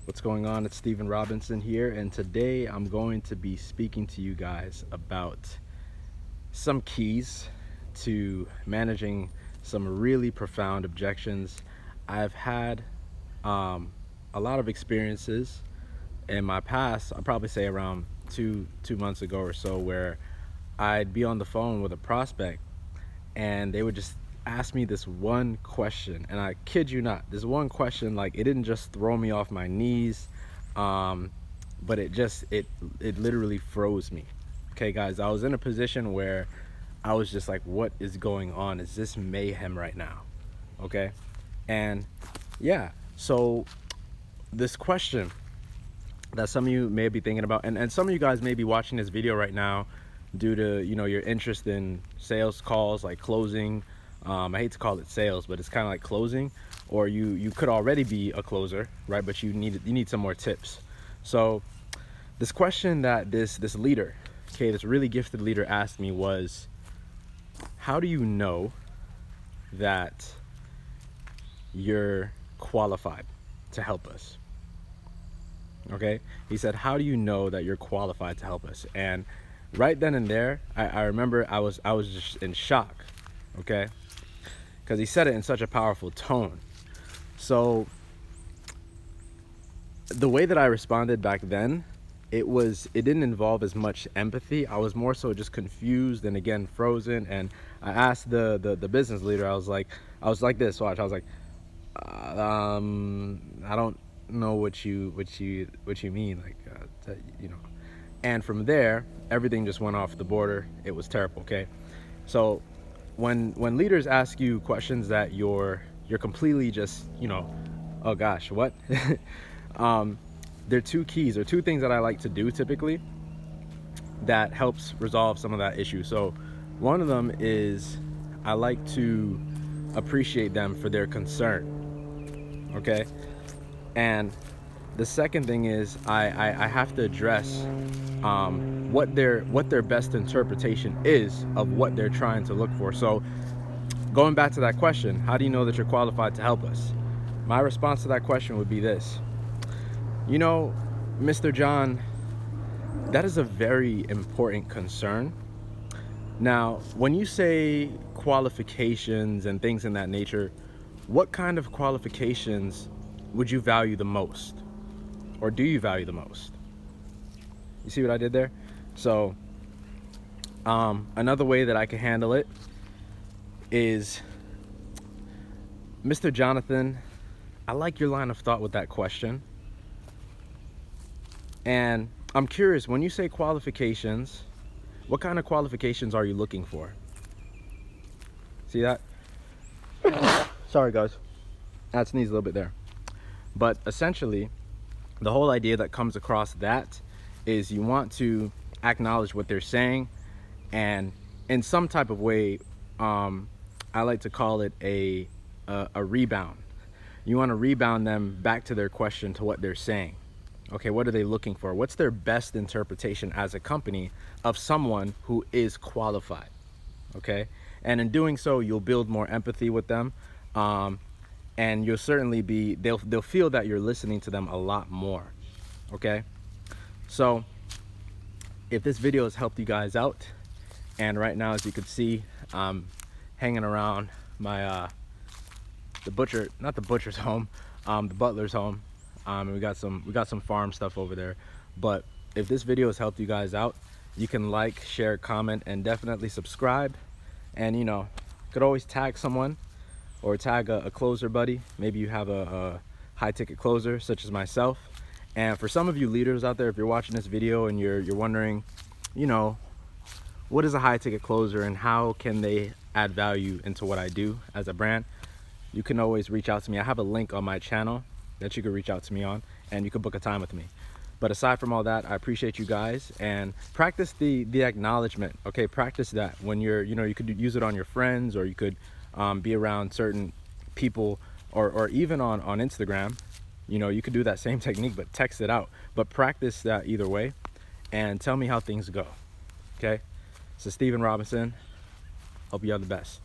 What's going on? It's Steven Robinson here, and today I'm going to be speaking to you guys about some keys to managing some really profound objections. I've had a lot of experiences in my past. I'd probably say around two months ago or so, where I'd be on the phone with a prospect and they would just ask me this one question, and I kid you not, this one question, like, it didn't just throw me off my knees, but it literally froze me. Okay guys, I was in a position where I was just like, what is going on? Is this mayhem right now? Okay. And yeah, so this question that some of you may be thinking about, and some of you guys may be watching this video right now due to your interest in sales calls, like closing. I hate to call it sales, but it's kind of like closing, or you could already be a closer, right? But you need some more tips. So this question that this leader, okay, this really gifted leader asked me was, how do you know that you're qualified to help us? Okay, he said, how do you know that you're qualified to help us? And right then and there, I remember I was just in shock, okay, because he said it in such a powerful tone. So the way that I responded back then, it didn't involve as much empathy. I was more so just confused and, again, frozen. And I asked the business leader, I was like this, watch, I was like, I don't know what you mean, like, and from there everything just went off the border. It was terrible. Okay, so when leaders ask you questions that you're completely just, oh gosh, what? There are two keys, or two things that I like to do typically that helps resolve some of that issue. So one of them is I like to appreciate them for their concern. Okay, and the second thing is I have to address what their best interpretation is of what they're trying to look for. So going back to that question, how do you know that you're qualified to help us? My response to that question would be this: Mr. John, that is a very important concern. Now, when you say qualifications and things in that nature, what kind of qualifications would you value the most? Or do you value the most? You see what I did there? So another way that I can handle it is, Mr. Jonathan, I like your line of thought with that question. And I'm curious, when you say qualifications, what kind of qualifications are you looking for? See that? Sorry guys, I sneezed a little bit there. But essentially, the whole idea that comes across that is you want to acknowledge what they're saying, and in some type of way, I like to call it a rebound. You want to rebound them back to their question, to what they're saying. Okay, what are they looking for? What's their best interpretation as a company of someone who is qualified? Okay, and in doing so, you'll build more empathy with them. And you'll certainly they'll feel that you're listening to them a lot more. Okay, so if this video has helped you guys out, and right now, as you can see, I'm hanging around my the butcher's home, the butler's home, and we got some farm stuff over there. But if this video has helped you guys out, you can like, share, comment, and definitely subscribe. And could always tag someone, or tag a closer buddy. Maybe you have a high ticket closer such as myself. And for some of you leaders out there, if you're watching this video and you're wondering, what is a high ticket closer and how can they add value into what I do as a brand, you can always reach out to me. I have a link on my channel that you can reach out to me on, and you can book a time with me. But aside from all that, I appreciate you guys, and practice the acknowledgement. Okay, practice that when you're, you could use it on your friends, or you could be around certain people, or even on Instagram. You could do that same technique, but text it out. But practice that either way, and tell me how things go. Okay, so Steven Robinson, hope you have the best.